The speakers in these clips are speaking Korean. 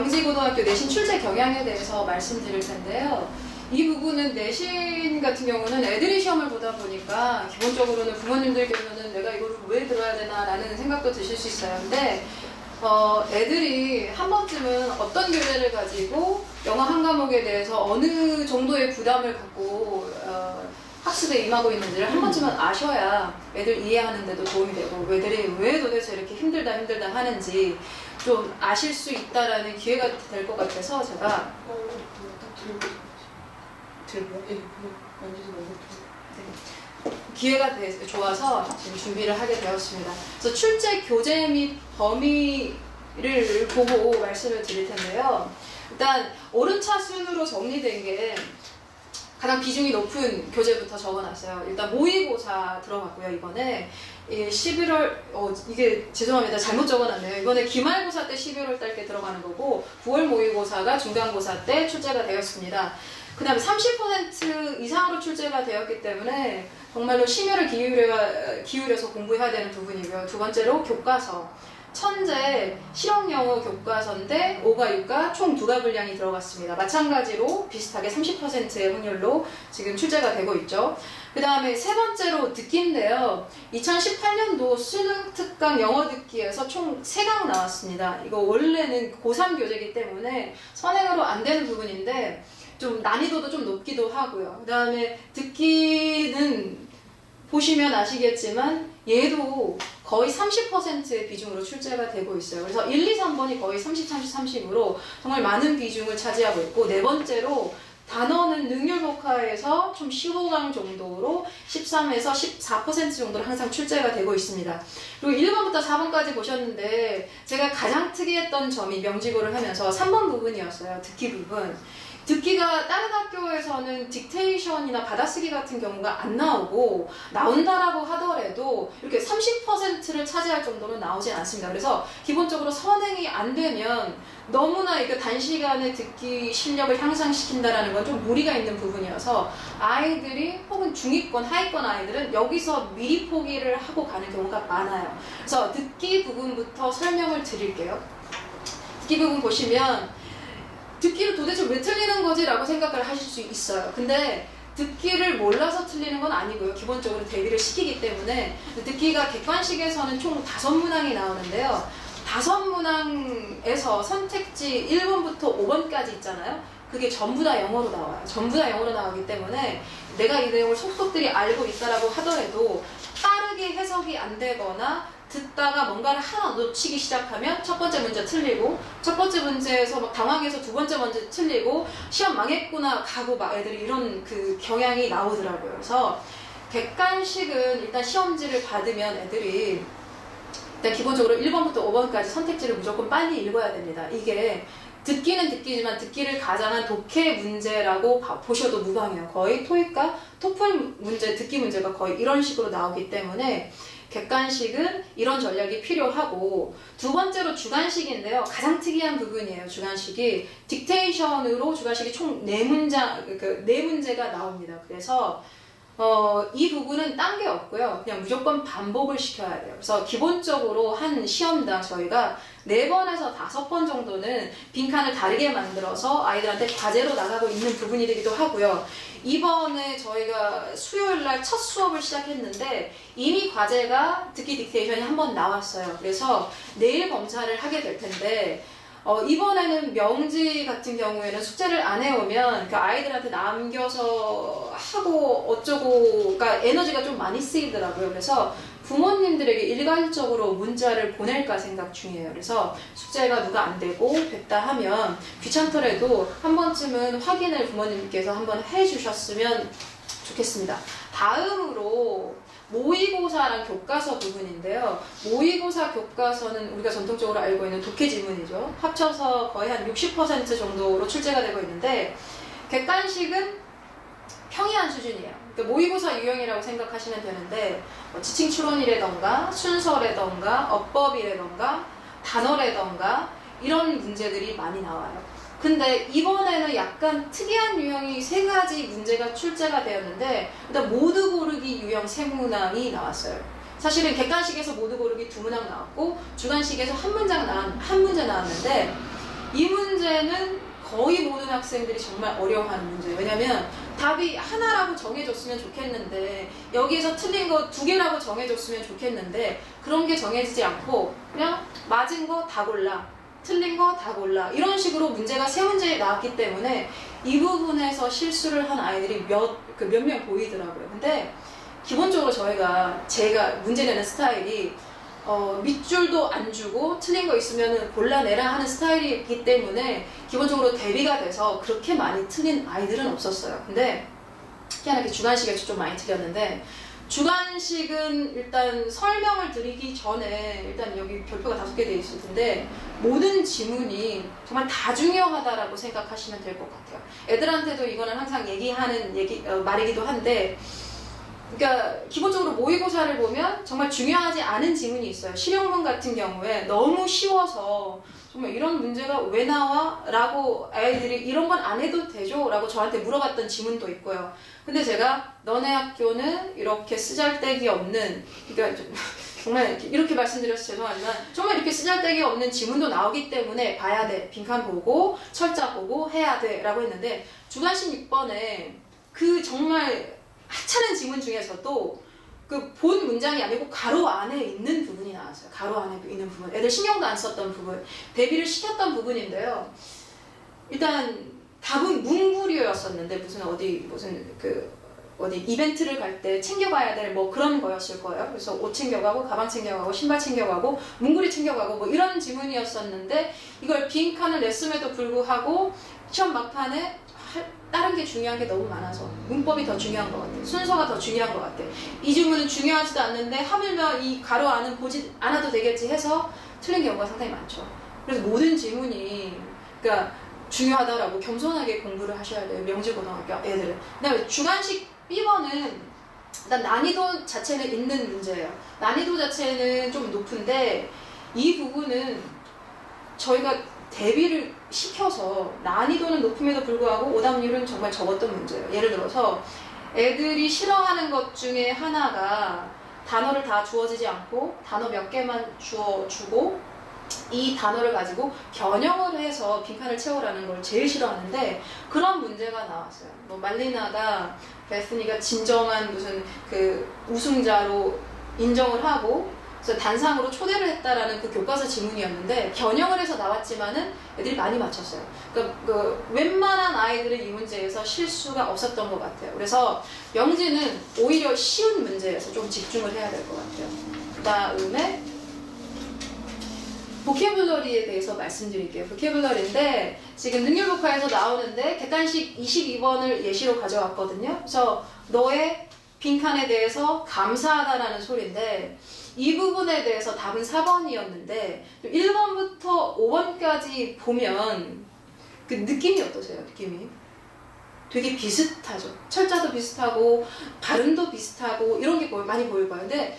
명지고등학교 내신 출제 경향에 대해서 말씀드릴 텐데요. 이 부분은 내신 같은 경우는 애들이 시험을 보다 보니까 기본적으로는 부모님들께서는 내가 이걸 왜 들어야 되나 라는 생각도 드실 수 있어요. 근데 애들이 한 번쯤은 어떤 교재를 가지고 영어 한 과목에 대해서 어느 정도의 부담을 갖고 학습에 임하고 있는지를 한 번쯤은 아셔야 애들 이해하는 데도 도움이 되고 애들이 왜 도대체 이렇게 힘들다 하는지 좀 아실 수 있다라는 기회가 될 것 같아서 제가 기회가 좋아서 지금 준비를 하게 되었습니다. 그래서 출제 교재 및 범위를 보고 말씀을 드릴 텐데요. 일단 오른차 순으로 정리된 게 가장 비중이 높은 교재부터 적어놨어요. 일단 모의고사 들어갔고요. 이번에 11월 이게 죄송합니다. 잘못 적어놨네요. 이번에 기말고사 때 11월 달께 들어가는 거고 9월 모의고사가 중간고사 때 출제가 되었습니다. 그 다음에 30% 이상으로 출제가 되었기 때문에 정말로 심혈을 기울여서 공부해야 되는 부분이고요. 두 번째로 교과서. 천재 실용영어 교과서인데 5과 6과 총 2과 분량이 들어갔습니다. 마찬가지로 비슷하게 30%의 확률로 지금 출제가 되고 있죠. 그 다음에 세 번째로 듣기인데요. 2018년도 수능 특강 영어 듣기에서 총 3강 나왔습니다. 이거 원래는 고3 교재이기 때문에 선행으로 안 되는 부분인데 좀 난이도도 좀 높기도 하고요. 그 다음에 듣기는 보시면 아시겠지만 얘도 거의 30%의 비중으로 출제가 되고 있어요. 그래서 1, 2, 3번이 거의 30, 30, 30으로 정말 많은 비중을 차지하고 있고 네 번째로 단어는 능률복화에서 좀 15강 정도로 13에서 14% 정도로 항상 출제가 되고 있습니다. 그리고 1번부터 4번까지 보셨는데 제가 가장 특이했던 점이 명지고를 하면서 3번 부분이었어요. 듣기 부분. 듣기가 다른 학교에서는 딕테이션이나 받아쓰기 같은 경우가 안 나오고 나온다라고 하더라도 이렇게 30%를 차지할 정도로 나오진 않습니다. 그래서 기본적으로 선행이 안 되면 너무나 이렇게 단시간에 듣기 실력을 향상시킨다라는 건 좀 무리가 있는 부분이어서 아이들이 혹은 중위권, 하위권 아이들은 여기서 미리 포기를 하고 가는 경우가 많아요. 그래서 듣기 부분부터 설명을 드릴게요. 듣기 부분 보시면 듣기를 도대체 왜 틀리는 거지? 라고 생각을 하실 수 있어요. 근데 듣기를 몰라서 틀리는 건 아니고요. 기본적으로 대비를 시키기 때문에 듣기가 객관식에서는 총 5문항이 나오는데요. 5문항에서 선택지 1번부터 5번까지 있잖아요. 그게 전부 다 영어로 나와요. 전부 다 영어로 나오기 때문에 내가 이 내용을 속속들이 알고 있다라고 하더라도 빠르게 해석이 안 되거나 듣다가 뭔가를 하나 놓치기 시작하면 첫 번째 문제 틀리고 첫 번째 문제에서 막 당황해서 두 번째 문제 틀리고 시험 망했구나 가고 막 애들이 이런 그 경향이 나오더라고요. 그래서 객관식은 일단 시험지를 받으면 애들이 일단 기본적으로 1번부터 5번까지 선택지를 무조건 빨리 읽어야 됩니다. 이게 듣기는 듣기지만 듣기를 가장한 독해 문제라고 보셔도 무방해요. 거의 토익과 토플 문제, 듣기 문제가 거의 이런 식으로 나오기 때문에 객관식은 이런 전략이 필요하고 두 번째로 주관식인데요. 가장 특이한 부분이에요. 주관식이 딕테이션으로 주관식이 총 4문제가 나옵니다. 그래서 이 부분은 딴 게 없고요. 그냥 무조건 반복을 시켜야 돼요. 그래서 기본적으로 한 시험당 저희가 4번에서 5번 정도는 빈칸을 다르게 만들어서 아이들한테 과제로 나가고 있는 부분이 되기도 하고요. 이번에 저희가 수요일날 첫 수업을 시작했는데 이미 과제가 듣기 딕테이션이 한번 나왔어요. 그래서 내일 검사를 하게 될 텐데 이번에는 명지 같은 경우에는 숙제를 안 해오면 그 아이들한테 남겨서 하고 어쩌고, 그러니까 에너지가 좀 많이 쓰이더라고요. 그래서 부모님들에게 일괄적으로 문자를 보낼까 생각 중이에요. 그래서 숙제가 누가 안 되고 됐다 하면 귀찮더라도 한 번쯤은 확인을 부모님께서 한번 해주셨으면 좋겠습니다. 다음으로 모의고사랑 교과서 부분인데요. 모의고사 교과서는 우리가 전통적으로 알고 있는 독해 지문이죠. 합쳐서 거의 한 60% 정도로 출제가 되고 있는데 객관식은 평이한 수준이에요. 그러니까 모의고사 유형이라고 생각하시면 되는데 지칭 추론이라던가 순서라던가 어법이라던가 단어라던가 이런 문제들이 많이 나와요. 근데 이번에는 약간 특이한 유형이 3가지 문제가 출제가 되었는데 일단 모두 고르기 유형 3문항이 나왔어요. 사실은 객관식에서 모두 고르기 2문항 나왔고 주관식에서 한 문제 나왔는데 이 문제 이번에는 거의 모든 학생들이 정말 어려워하는 문제예요. 왜냐면 답이 하나라고 정해줬으면 좋겠는데 여기에서 틀린 거 2개라고 정해줬으면 좋겠는데 그런 게 정해지지 않고 그냥 맞은 거 다 골라, 틀린 거 다 골라, 이런 식으로 문제가 3문제 나왔기 때문에 이 부분에서 실수를 한 아이들이 몇 명 보이더라고요. 근데 기본적으로 제가 문제 내는 스타일이 밑줄도 안 주고 틀린 거 있으면 골라내라 하는 스타일이기 때문에 기본적으로 대비가 돼서 그렇게 많이 틀린 아이들은 없었어요. 근데 희한하게 주관식에서 좀 많이 틀렸는데, 주관식은 일단 설명을 드리기 전에 일단 여기 별표가 5개 되어 있을 텐데 모든 지문이 정말 다 중요하다라고 생각하시면 될 것 같아요. 애들한테도 이거는 항상 얘기하는 말이기도 한데, 그러니까 기본적으로 모의고사를 보면 정말 중요하지 않은 지문이 있어요. 실용문 같은 경우에 너무 쉬워서 정말 이런 문제가 왜 나와? 라고 아이들이 이런 건 안 해도 되죠? 라고 저한테 물어봤던 지문도 있고요. 근데 제가 너네 학교는 이렇게 쓰잘데기 없는, 그러니까 정말 이렇게 말씀드려서 죄송하지만 정말 이렇게 쓰잘데기 없는 지문도 나오기 때문에 봐야 돼. 빈칸 보고 철자 보고 해야 돼 라고 했는데, 주관식 6번에 그 정말 하찮은 지문 중에서도 그 본 문장이 아니고 가로 안에 있는 부분이 나왔어요. 가로 안에 있는 부분. 애들 신경도 안 썼던 부분. 대비를 시켰던 부분인데요. 일단 답은 문구류였었는데 어디 이벤트를 갈 때 챙겨가야 될 뭐 그런 거였을 거예요. 그래서 옷 챙겨가고 가방 챙겨가고 신발 챙겨가고 문구류 챙겨가고 뭐 이런 지문이었었는데, 이걸 빈칸을 냈음에도 불구하고 시험 막판에 다른 게 중요한 게 너무 많아서 문법이 더 중요한 것 같아. 순서가 더 중요한 것 같아. 이 지문은 중요하지도 않는데 하물며 이 가로 안은 보지 않아도 되겠지 해서 틀린 경우가 상당히 많죠. 그래서 모든 지문이 그러니까 중요하다라고 겸손하게 공부를 하셔야 돼요. 명지고등학교 애들은. 그다음에 주관식 B번은 일단 난이도 자체는 있는 문제예요. 난이도 자체는 좀 높은데 이 부분은 저희가 대비를 시켜서 난이도는 높음에도 불구하고 오답률은 정말 적었던 문제예요. 예를 들어서 애들이 싫어하는 것 중에 하나가 단어를 다 주어지지 않고 단어 몇 개만 주고 이 단어를 가지고 변형을 해서 빈칸을 채우라는 걸 제일 싫어하는데, 그런 문제가 나왔어요. 뭐 말리나가 베스니가 진정한 무슨 그 우승자로 인정을 하고 그래서 단상으로 초대를 했다라는 그 교과서 지문이었는데 변형을 해서 나왔지만은 애들이 많이 맞췄어요. 그러니까 웬만한 아이들은 이 문제에서 실수가 없었던 것 같아요. 그래서 명지는 오히려 쉬운 문제에서 좀 집중을 해야 될 것 같아요. 그 다음에 보캐블러리에 대해서 말씀드릴게요. 보캐블러리인데 지금 능률복화에서 나오는데 객관식 22번을 예시로 가져왔거든요. 그래서 너의 빈칸에 대해서 감사하다라는 소리인데, 이 부분에 대해서 답은 4번이었는데 1번부터 5번까지 보면 그 느낌이 어떠세요? 느낌이 되게 비슷하죠. 철자도 비슷하고 발음도 비슷하고 이런 게 많이 보일 거예요. 근데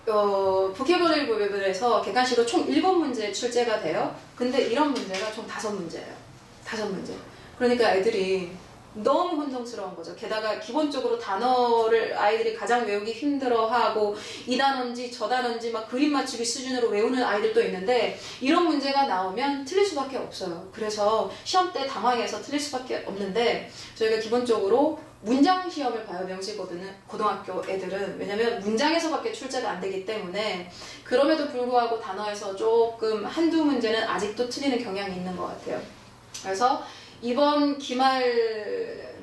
보캐블러리 부분에서 객관식으로 총 7문제 출제가 돼요. 근데 이런 문제가 총 5문제예요. 5문제. 그러니까 애들이 너무 혼동스러운 거죠. 게다가 기본적으로 단어를 아이들이 가장 외우기 힘들어하고 이 단어인지 저 단어인지 막 그림 맞추기 수준으로 외우는 아이들도 있는데, 이런 문제가 나오면 틀릴 수밖에 없어요. 그래서 시험 때 당황해서 틀릴 수밖에 없는데, 저희가 기본적으로 문장 시험을 봐요. 명지고등학교 애들은. 왜냐면 문장에서밖에 출제가 안 되기 때문에. 그럼에도 불구하고 단어에서 조금 한두 문제는 아직도 틀리는 경향이 있는 것 같아요. 그래서 이번 기말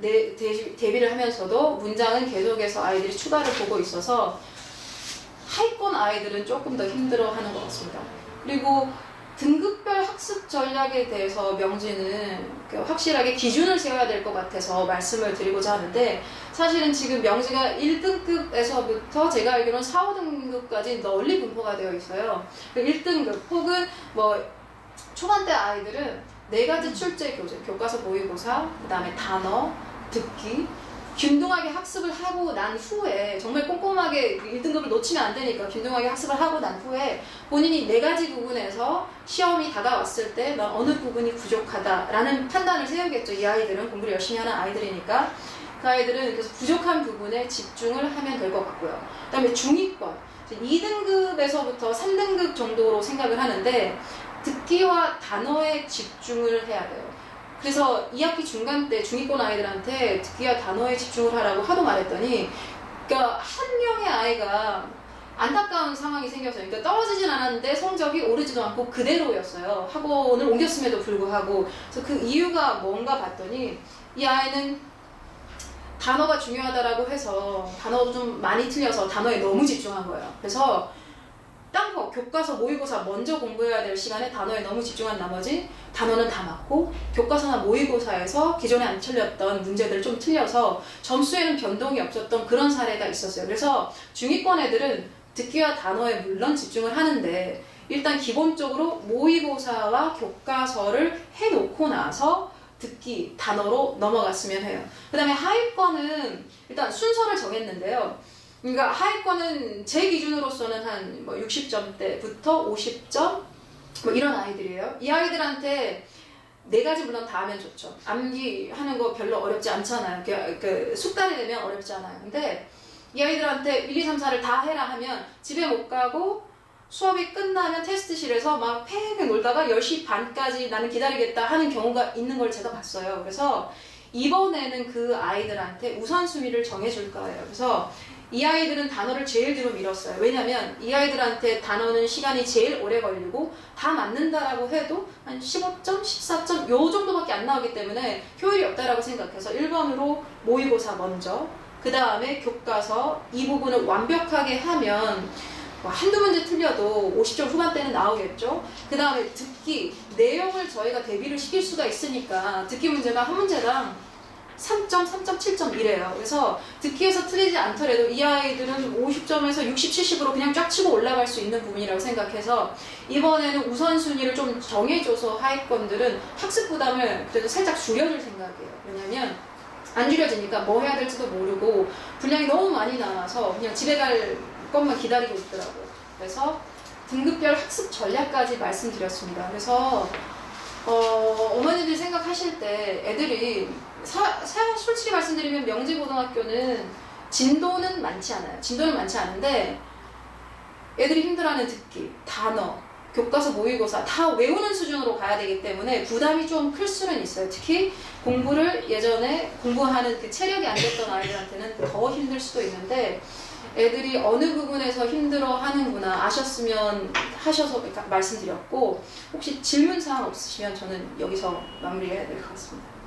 대비를 하면서도 문장은 계속해서 아이들이 추가를 보고 있어서 하위권 아이들은 조금 더 힘들어하는 것 같습니다. 그리고 등급별 학습 전략에 대해서 명지는 확실하게 기준을 세워야 될 것 같아서 말씀을 드리고자 하는데, 사실은 지금 명지가 1등급에서부터 제가 알기로는 4, 5등급까지 널리 분포가 되어 있어요. 1등급 혹은 뭐 초반대 아이들은 4가지 출제 교과서 모의고사, 그 다음에 단어, 듣기, 균등하게 학습을 하고 난 후에, 정말 꼼꼼하게 1등급을 놓치면 안 되니까 균등하게 학습을 하고 난 후에 본인이 4가지 부분에서 시험이 다가왔을 때 난 어느 부분이 부족하다라는 판단을 세우겠죠. 이 아이들은 공부를 열심히 하는 아이들이니까. 그 아이들은 그래서 부족한 부분에 집중을 하면 될 것 같고요. 그 다음에 중위권, 2등급에서부터 3등급 정도로 생각을 하는데 듣기와 단어에 집중을 해야 돼요. 그래서 2학기 중간 때 중위권 아이들한테 듣기와 단어에 집중을 하라고 하도 말했더니 그러니까 한 명의 아이가 안타까운 상황이 생겼어요. 그러니까 떨어지진 않았는데 성적이 오르지도 않고 그대로였어요. 학원을 옮겼음에도 불구하고. 그래서 그 이유가 뭔가 봤더니 이 아이는 단어가 중요하다라고 해서 단어도 좀 많이 틀려서 단어에 너무 집중한 거예요. 그래서 딴 거, 교과서, 모의고사 먼저 공부해야 될 시간에 단어에 너무 집중한 나머지 단어는 다 맞고 교과서나 모의고사에서 기존에 안 틀렸던 문제들을 좀 틀려서 점수에는 변동이 없었던 그런 사례가 있었어요. 그래서 중위권 애들은 듣기와 단어에 물론 집중을 하는데 일단 기본적으로 모의고사와 교과서를 해놓고 나서 듣기, 단어로 넘어갔으면 해요. 그 다음에 하위권은 일단 순서를 정했는데요. 그러니까 하위권은 제 기준으로서는 한 뭐 60점대부터 50점 뭐 이런 아이들이에요. 이 아이들한테 4가지 물론 다 하면 좋죠. 암기하는 거 별로 어렵지 않잖아요. 그 숙달이 되면 어렵지 않아요. 근데 이 아이들한테 1, 2, 3, 4를 다 해라 하면 집에 못 가고 수업이 끝나면 테스트실에서 막 팽팽 놀다가 10시 반까지 나는 기다리겠다 하는 경우가 있는 걸 제가 봤어요. 그래서 이번에는 그 아이들한테 우선순위를 정해줄 거예요. 그래서 이 아이들은 단어를 제일 뒤로 밀었어요. 왜냐면 이 아이들한테 단어는 시간이 제일 오래 걸리고 다 맞는다라고 해도 한 15점, 14점 요 정도밖에 안 나오기 때문에 효율이 없다라고 생각해서 1번으로 모의고사 먼저, 그 다음에 교과서 이 부분을 완벽하게 하면 뭐 한두 문제 틀려도 50점 후반대는 나오겠죠. 그 다음에 듣기, 내용을 저희가 대비를 시킬 수가 있으니까 듣기 문제가 한 문제당 3점, 3.7점 이래요. 그래서 듣기에서 틀리지 않더라도 이 아이들은 50점에서 60, 70으로 그냥 쫙 치고 올라갈 수 있는 부분이라고 생각해서 이번에는 우선순위를 좀 정해줘서 하위권들은 학습 부담을 그래도 살짝 줄여줄 생각이에요. 왜냐면 안 줄여지니까 뭐 해야 될지도 모르고 분량이 너무 많이 남아서 그냥 집에 갈 것만 기다리고 있더라고요. 그래서 등급별 학습 전략까지 말씀드렸습니다. 그래서 어머니들이 생각하실 때 애들이 솔직히 말씀드리면 명지고등학교는 진도는 많지 않아요. 진도는 많지 않은데 애들이 힘들어하는 듣기, 단어, 교과서, 모의고사 다 외우는 수준으로 가야 되기 때문에 부담이 좀 클 수는 있어요. 특히 공부를 예전에 공부하는 그 체력이 안 됐던 아이들한테는 더 힘들 수도 있는데 애들이 어느 부분에서 힘들어 하는구나 아셨으면 하셔서 말씀드렸고 혹시 질문사항 없으시면 저는 여기서 마무리해야 될 것 같습니다.